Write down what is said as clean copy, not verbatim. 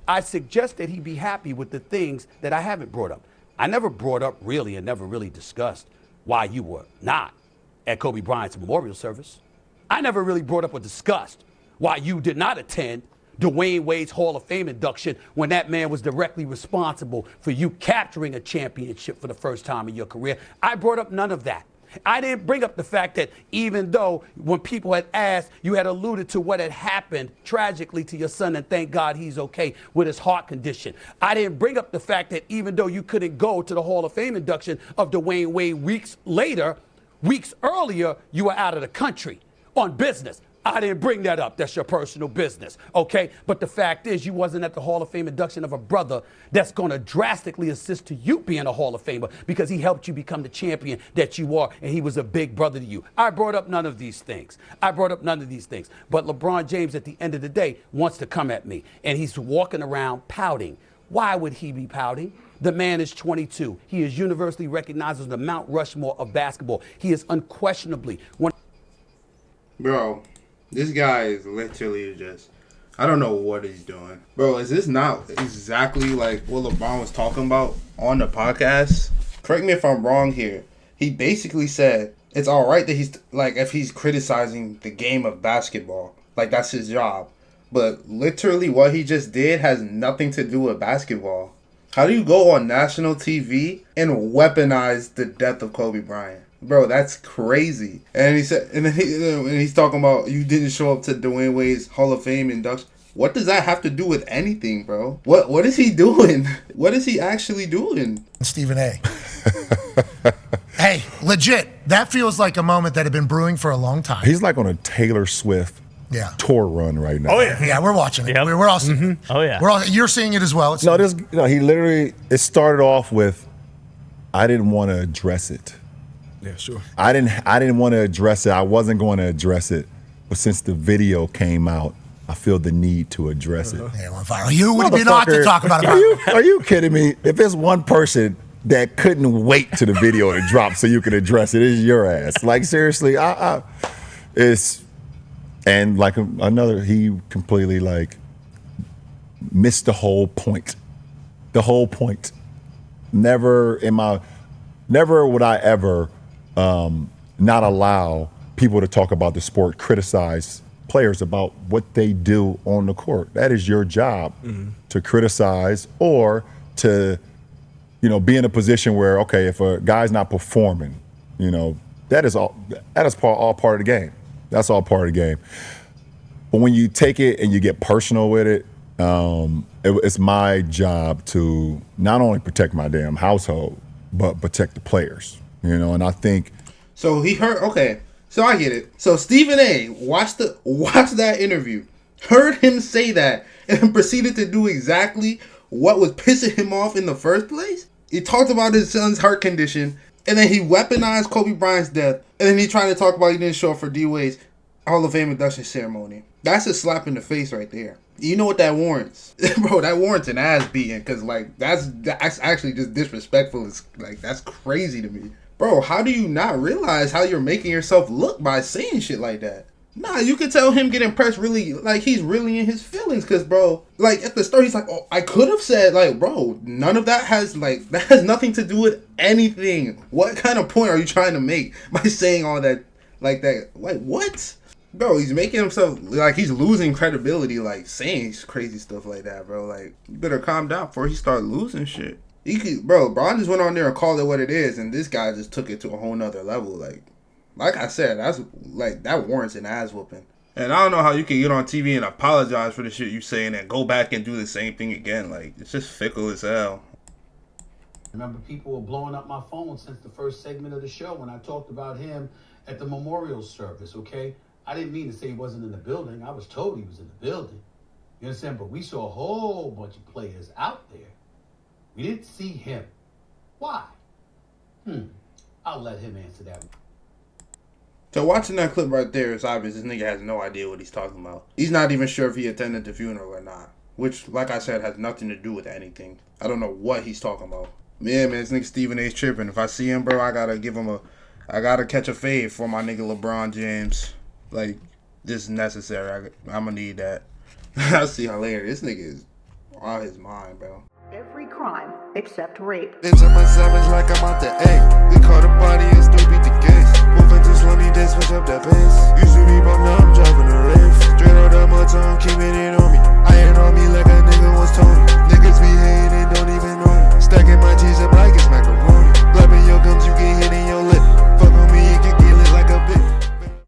I suggest that he be happy with the things that I haven't brought up. I never brought up really and never really discussed why you were not at Kobe Bryant's memorial service. I never really brought up or discussed why you did not attend Dwayne Wade's Hall of Fame induction when that man was directly responsible for you capturing a championship for the first time in your career. I brought up none of that. I didn't bring up the fact that even though when people had asked, you had alluded to what had happened tragically to your son, and thank God he's okay with his heart condition. I didn't bring up the fact that even though you couldn't go to the Hall of Fame induction of Dwayne Wade weeks earlier, you were out of the country on business. I didn't bring that up. That's your personal business, okay? But the fact is, you wasn't at the Hall of Fame induction of a brother that's going to drastically assist to you being a Hall of Famer because he helped you become the champion that you are, and he was a big brother to you. I brought up none of these things. But LeBron James, at the end of the day, wants to come at me, and he's walking around pouting. Why would he be pouting? The man is 22. He is universally recognized as the Mount Rushmore of basketball. He is unquestionably one. Bro, this guy is literally just, I don't know what he's doing. Bro, is this not exactly like what LeBron was talking about on the podcast? Correct me if I'm wrong here. He basically said it's all right that he's, like, if he's criticizing the game of basketball, like that's his job. But literally what he just did has nothing to do with basketball. How do you go on national TV and weaponize the death of Kobe Bryant? Bro, that's crazy. And he said, and he's talking about you didn't show up to Dwayne Wade's Hall of Fame induction. What does that have to do with anything, bro? What is he doing? What is he actually doing? Stephen A. Hey, legit, that feels like a moment that had been brewing for a long time. He's like on a Taylor Swift tour run right now. Oh yeah, yeah, we're watching it. Yep. We're all seeing it. Oh yeah, you're seeing it as well. He literally, it started off with, I didn't want to address it. Yeah, sure. I didn't want to address it. I wasn't going to address it, but since the video came out, I feel the need to address it. Yeah, on fire. You would be not to talk about it. Are you kidding me? If there's one person that couldn't wait to the video to drop so you could address it, it's your ass. Like seriously, it's. And like he completely like missed the whole point. The whole point. Never would I ever not allow people to talk about the sport, criticize players about what they do on the court. That is your job, to criticize or to, be in a position where, okay, if a guy's not performing, that is all part of the game. That's all part of the game. But when you take it and you get personal with it, it's my job to not only protect my damn household, but protect the players. And I think. So he heard. Okay, so I get it. So Stephen A. watched that interview, heard him say that, and proceeded to do exactly what was pissing him off in the first place. He talked about his son's heart condition. And then he weaponized Kobe Bryant's death. And then he tried to talk about he didn't show up for D Wade's Hall of Fame induction ceremony. That's a slap in the face right there. You know what that warrants? Bro, that warrants an ass beating. Because, like, that's actually just disrespectful. It's, like, that's crazy to me. Bro, how do you not realize how you're making yourself look by saying shit like that? Nah, you could tell him getting pressed really, like, he's really in his feelings. Because, bro, like, at the start, he's like, oh, I could have said, like, bro, none of that has nothing to do with anything. What kind of point are you trying to make by saying all that, like, that? Like, what? Bro, he's making himself, like, he's losing credibility, like, saying crazy stuff like that, bro. Like, you better calm down before he start losing shit. Bro, Bron just went on there and called it what it is, and this guy just took it to a whole nother level, like I said, that's like that warrants an ass whooping. And I don't know how you can get on TV and apologize for the shit you say and then go back and do the same thing again. Like, it's just fickle as hell. Remember, people were blowing up my phone since the first segment of the show when I talked about him at the memorial service, okay? I didn't mean to say he wasn't in the building. I was told he was in the building. You understand? But we saw a whole bunch of players out there. We didn't see him. Why? I'll let him answer that. So watching that clip right there, it's obvious this nigga has no idea what he's talking about. He's not even sure if he attended the funeral or not. Which, like I said, has nothing to do with anything. I don't know what he's talking about. Yeah, man, this nigga Stephen A's tripping. If I see him, bro, I gotta catch a fade for my nigga LeBron James. Like, this is necessary. I'm gonna need that. I see how later. This nigga is out his mind, bro. Every crime except rape. Bitch, I'm a savage like I'm out the A.